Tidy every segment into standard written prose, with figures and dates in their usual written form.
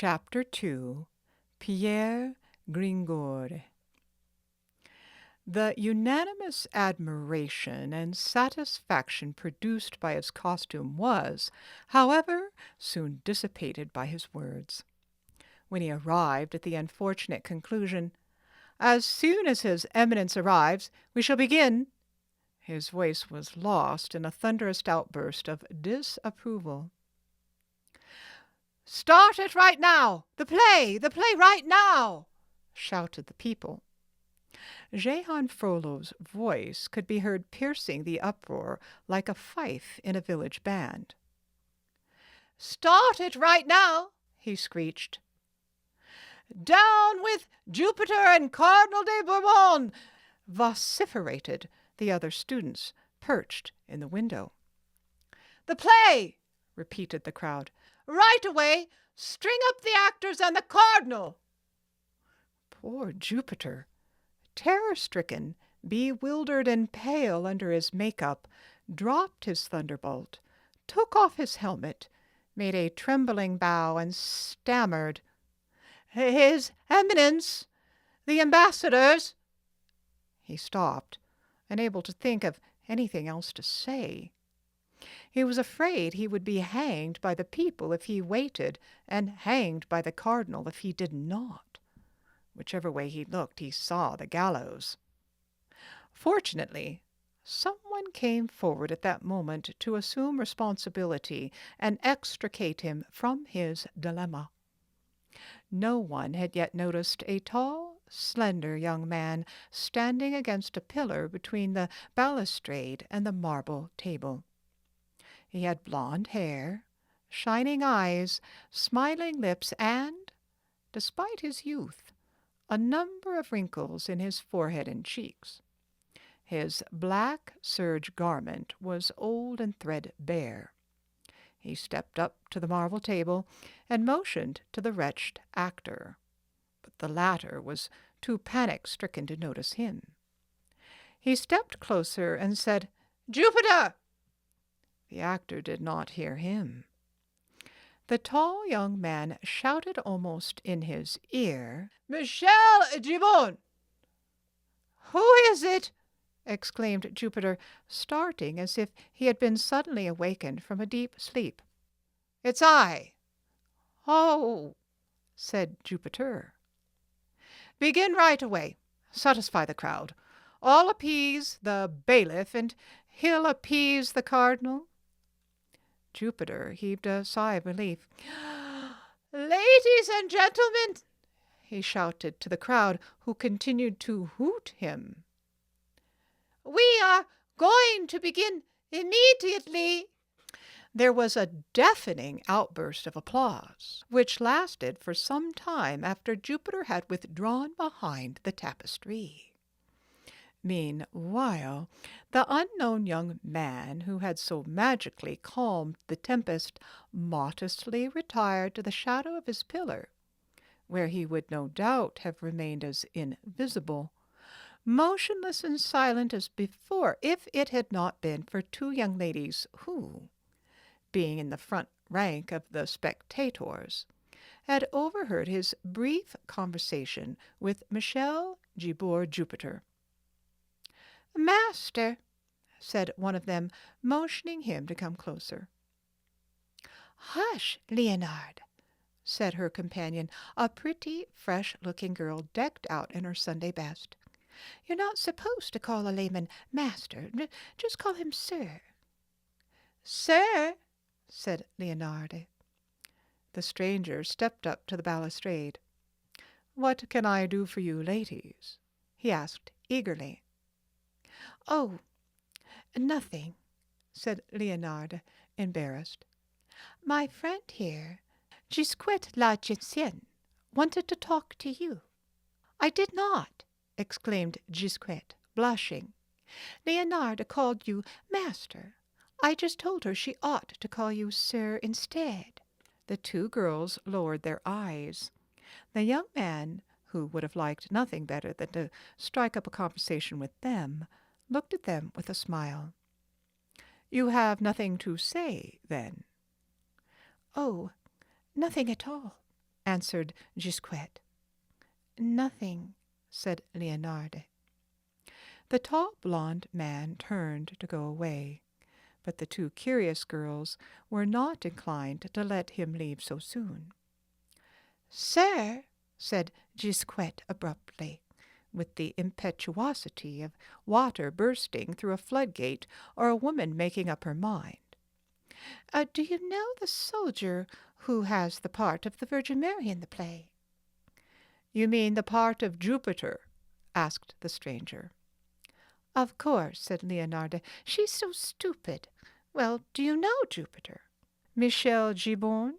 Chapter 2 Pierre Gringoire. The unanimous admiration and satisfaction produced by his costume was, however, soon dissipated by his words. When he arrived at the unfortunate conclusion, "As soon as His Eminence arrives, we shall begin," his voice was lost in a thunderous outburst of disapproval. "Start it right now! The play right now!" shouted the people. Jehan Frollo's voice could be heard piercing the uproar like a fife in a village band. "Start it right now!" he screeched. "Down with Jupiter and Cardinal de Bourbon!" vociferated the other students perched in the window. "The play!" repeated the crowd. "Right away! String up the actors and the Cardinal!" Poor Jupiter, terror-stricken, bewildered and pale under his make-up, dropped his thunderbolt, took off his helmet, made a trembling bow, and stammered, "His Eminence, the ambassadors—" He stopped, unable to think of anything else to say. He was afraid he would be hanged by the people if he waited, and hanged by the cardinal if he did not. Whichever way he looked, he saw the gallows. Fortunately, someone came forward at that moment to assume responsibility and extricate him from his dilemma. No one had yet noticed a tall, slender young man standing against a pillar between the balustrade and the marble table. He had blond hair, shining eyes, smiling lips, and, despite his youth, a number of wrinkles in his forehead and cheeks. His black serge garment was old and threadbare. He stepped up to the marble table and motioned to the wretched actor, but the latter was too panic-stricken to notice him. He stepped closer and said, "Jupiter!" The actor did not hear him. The tall young man shouted almost in his ear, "Michel Gibon!" "Who is it?" exclaimed Jupiter, starting as if he had been suddenly awakened from a deep sleep. "It's I." "Oh," said Jupiter. "Begin right away. Satisfy the crowd. I'll appease the bailiff, and he'll appease the cardinal." Jupiter heaved a sigh of relief. "Ladies and gentlemen," he shouted to the crowd, who continued to hoot him, "we are going to begin immediately." There was a deafening outburst of applause, which lasted for some time after Jupiter had withdrawn behind the tapestry. Meanwhile, the unknown young man who had so magically calmed the tempest modestly retired to the shadow of his pillar, where he would no doubt have remained as invisible, motionless and silent as before, if it had not been for two young ladies who, being in the front rank of the spectators, had overheard his brief conversation with Michel Gibor Jupiter. "Master," said one of them, motioning him to come closer. "Hush, Leonard," said her companion, a pretty, fresh-looking girl decked out in her Sunday best. "You're not supposed to call a layman master. Just call him sir." "Sir," said Leonard. The stranger stepped up to the balustrade. "What can I do for you, ladies?" he asked eagerly. "Oh, nothing," said Leonard, embarrassed. "My friend here, Gisquette la Gentienne, wanted to talk to you." "I did not," exclaimed Gisquette, blushing. "Leonard called you master. I just told her she ought to call you sir instead." The two girls lowered their eyes. The young man, who would have liked nothing better than to strike up a conversation with them, looked at them with a smile. "You have nothing to say, then?" "Oh, nothing at all," answered Gisquette. Nothing, said Leonarde. The tall blonde man turned to go away, but the two curious girls were not inclined to let him leave so soon. Sir, said Gisquette abruptly, with the impetuosity of water bursting through a floodgate or a woman making up her mind, do you know the soldier who has the part of the Virgin Mary in the play? You mean the part of Jupiter? Asked the stranger. Of course, said Leonarde. She's so stupid. Well, do you know Jupiter? Michel Gibbon?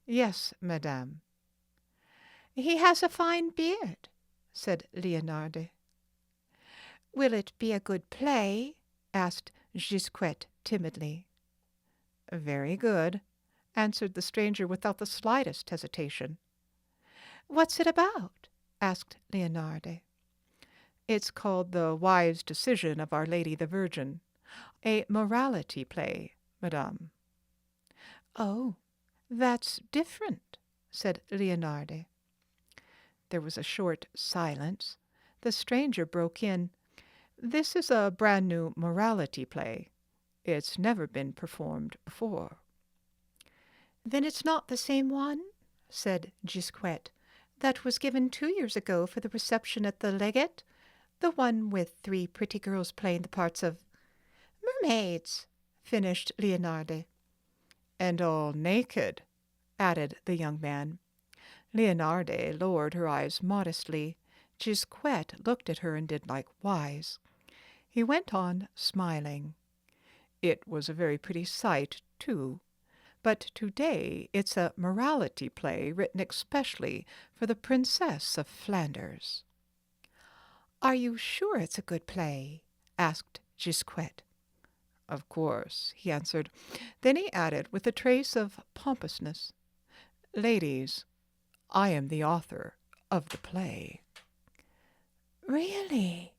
Yes, madame. He has a fine beard, said Leonarde. Will it be a good play? Asked Gisquette timidly. Very good, answered the stranger without the slightest hesitation. What's it about? Asked Leonarde. It's called The Wise Decision of Our Lady the Virgin, a morality play, madame. Oh, that's different, said Leonarde. There was a short silence. The stranger broke in. This is a brand-new morality play. It's never been performed before. Then it's not the same one, said Gisquette, that was given 2 years ago for the reception at the Legate, the one with 3 pretty girls playing the parts of mermaids, finished Leonarde. And all naked, added the young man. Leonarde lowered her eyes modestly. Gisquette looked at her and did likewise. He went on, smiling. It was a very pretty sight, too. But today it's a morality play written especially for the Princess of Flanders. Are you sure it's a good play? Asked Gisquette. Of course, he answered. Then he added with a trace of pompousness, Ladies, I am the author of the play. Really?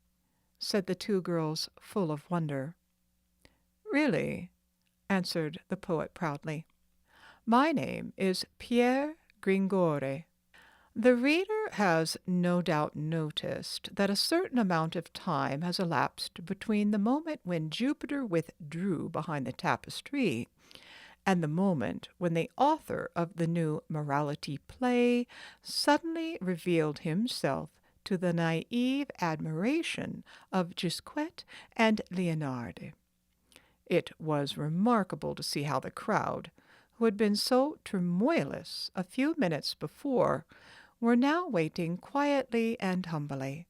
Said the 2 girls, full of wonder. Really, answered the poet proudly. My name is Pierre Gringoire. The reader has no doubt noticed that a certain amount of time has elapsed between the moment when Jupiter withdrew behind the tapestry and the moment when the author of the new morality play suddenly revealed himself to the naive admiration of Gisquette and Leonarde. It was remarkable to see how the crowd, who had been so tremulous a few minutes before, were now waiting quietly and humbly.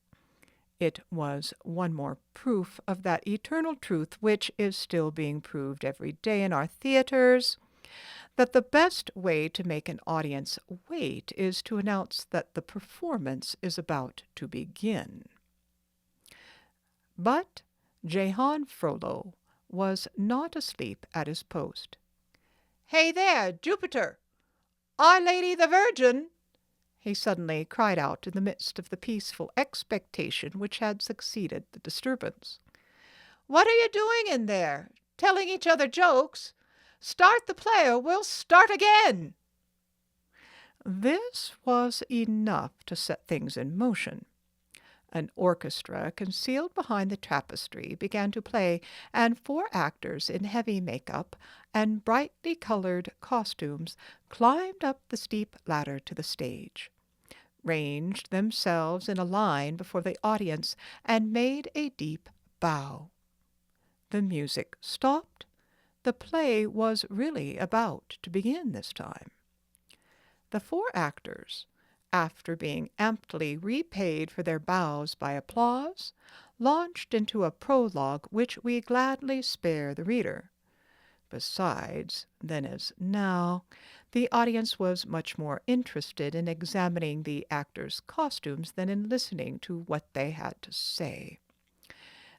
It was one more proof of that eternal truth which is still being proved every day in our theaters, that the best way to make an audience wait is to announce that the performance is about to begin. But Jehan Frollo was not asleep at his post. "Hey there, Jupiter! Our Lady the Virgin!" he suddenly cried out in the midst of the peaceful expectation which had succeeded the disturbance. "What are you doing in there? Telling each other jokes? Start the play or we'll start again." This was enough to set things in motion. An orchestra concealed behind the tapestry began to play, and 4 actors in heavy makeup and brightly colored costumes climbed up the steep ladder to the stage, ranged themselves in a line before the audience, and made a deep bow. The music stopped. The play was really about to begin this time. The 4 actors, after being amply repaid for their bows by applause, launched into a prologue which we gladly spare the reader. Besides, then as now, the audience was much more interested in examining the actors' costumes than in listening to what they had to say.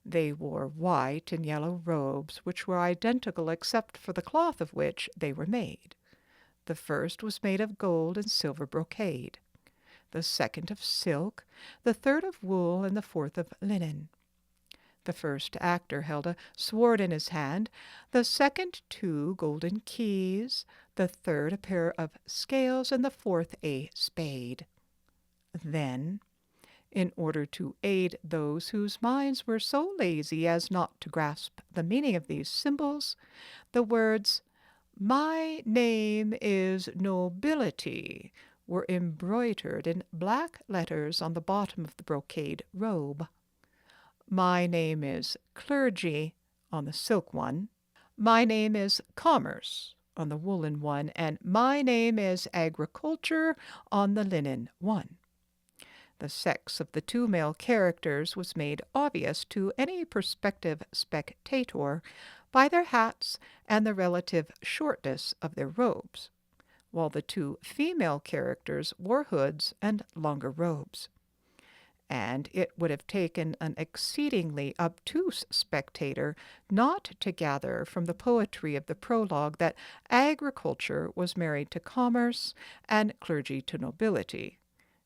They wore white and yellow robes, which were identical except for the cloth of which they were made. The first was made of gold and silver brocade, the second of silk, the third of wool, and the fourth of linen. The first actor held a sword in his hand, the second 2 golden keys, the third a pair of scales, and the fourth a spade. Then, in order to aid those whose minds were so lazy as not to grasp the meaning of these symbols, the words, "My name is Nobility," were embroidered in black letters on the bottom of the brocade robe. "My name is Clergy" on the silk one, "My name is Commerce" on the woolen one, and "My name is Agriculture" on the linen one. The sex of the 2 male characters was made obvious to any prospective spectator by their hats and the relative shortness of their robes, while the 2 female characters wore hoods and longer robes. And it would have taken an exceedingly obtuse spectator not to gather from the poetry of the prologue that agriculture was married to commerce and clergy to nobility,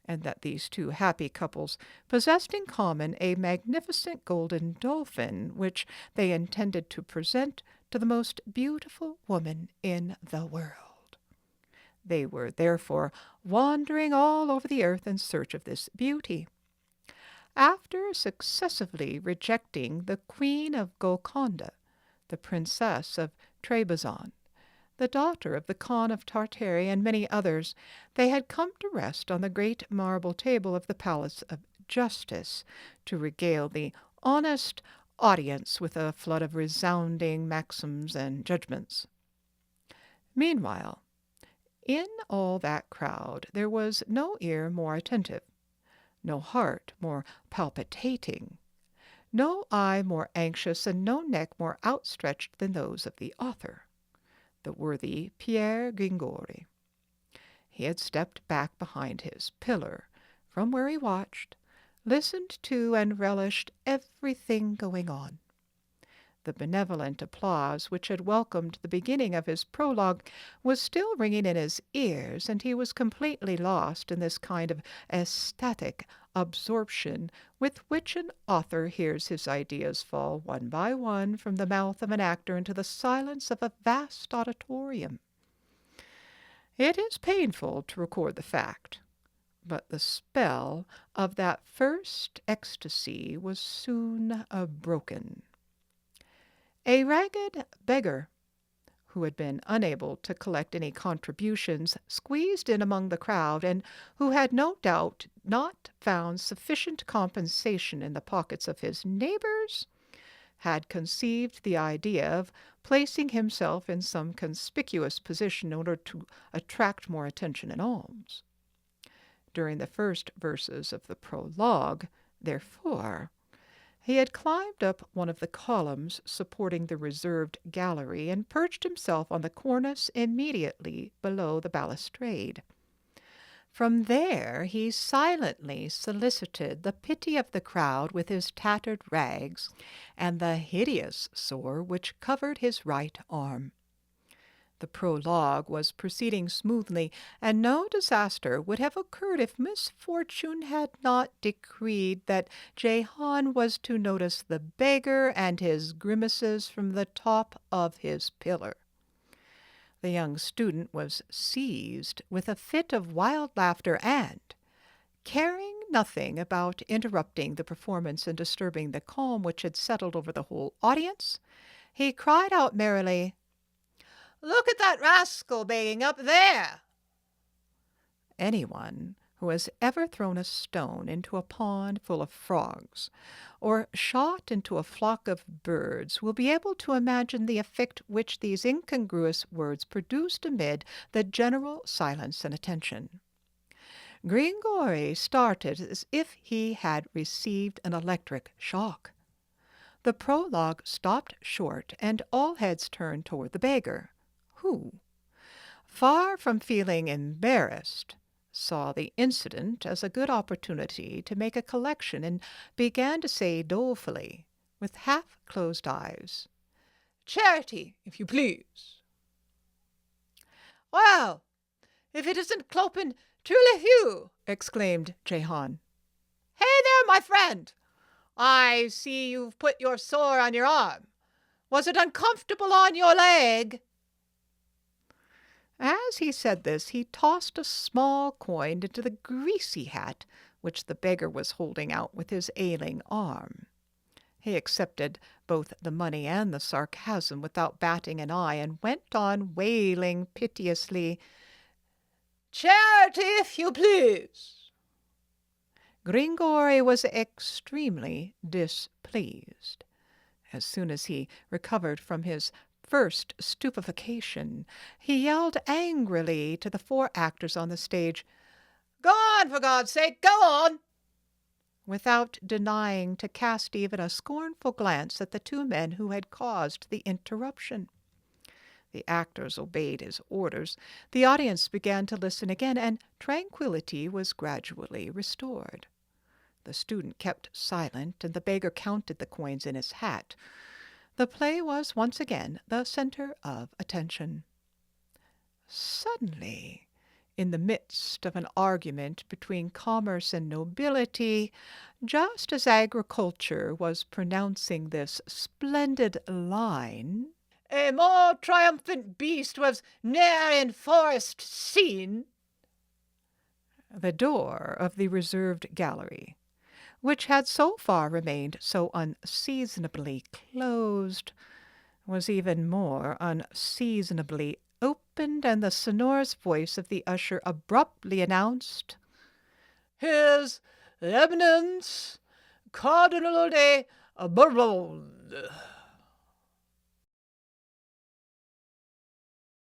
and that these 2 happy couples possessed in common a magnificent golden dolphin which they intended to present to the most beautiful woman in the world. They were therefore wandering all over the earth in search of this beauty. After successively rejecting the Queen of Golconda, the Princess of Trebizond, the daughter of the Khan of Tartary, and many others, they had come to rest on the great marble table of the Palace of Justice, to regale the honest audience with a flood of resounding maxims and judgments. Meanwhile, in all that crowd there was no ear more attentive, no heart more palpitating, no eye more anxious, and no neck more outstretched than those of the author, the worthy Pierre Gringoire. He had stepped back behind his pillar, from where he watched, listened to, and relished everything going on. The benevolent applause which had welcomed the beginning of his prologue was still ringing in his ears, and he was completely lost in this kind of ecstatic absorption with which an author hears his ideas fall one by one from the mouth of an actor into the silence of a vast auditorium. It is painful to record the fact, but the spell of that first ecstasy was soon broken. A ragged beggar, who had been unable to collect any contributions, squeezed in among the crowd, and who had no doubt not found sufficient compensation in the pockets of his neighbors, had conceived the idea of placing himself in some conspicuous position in order to attract more attention and alms. During the first verses of the prologue, therefore, he had climbed up one of the columns supporting the reserved gallery and perched himself on the cornice immediately below the balustrade. From there he silently solicited the pity of the crowd with his tattered rags and the hideous sore which covered his right arm. The prologue was proceeding smoothly, and no disaster would have occurred if misfortune had not decreed that Jehan was to notice the beggar and his grimaces from the top of his pillar. The young student was seized with a fit of wild laughter, and, caring nothing about interrupting the performance and disturbing the calm which had settled over the whole audience, he cried out merrily, "Look at that rascal begging up there!" Anyone who has ever thrown a stone into a pond full of frogs, or shot into a flock of birds, will be able to imagine the effect which these incongruous words produced amid the general silence and attention. Gringoire started as if he had received an electric shock. The prologue stopped short, and all heads turned toward the beggar, who, far from feeling embarrassed, saw the incident as a good opportunity to make a collection, and began to say dolefully, with half-closed eyes, "Charity, if you please." "Well, if it isn't Clopin Trouillefou!" exclaimed Jehan. "Hey there, my friend! I see you've put your sore on your arm. Was it uncomfortable on your leg?" As he said this, he tossed a small coin into the greasy hat which the beggar was holding out with his ailing arm. He accepted both the money and the sarcasm without batting an eye, and went on wailing piteously, "Charity, if you please." Gringoire was extremely displeased. As soon as he recovered from his first stupefaction, he yelled angrily to the 4 actors on the stage, "Go on, for God's sake, go on!" without denying to cast even a scornful glance at the 2 men who had caused the interruption. The actors obeyed his orders. The audience began to listen again, and tranquillity was gradually restored. The student kept silent, and the beggar counted the coins in his hat. The play was once again the center of attention. Suddenly, in the midst of an argument between commerce and nobility, just as agriculture was pronouncing this splendid line, "A more triumphant beast was ne'er in forest seen," the door of the reserved gallery, which had so far remained so unseasonably closed, was even more unseasonably opened, and the sonorous voice of the usher abruptly announced, "His Eminence Cardinal de Bourbon."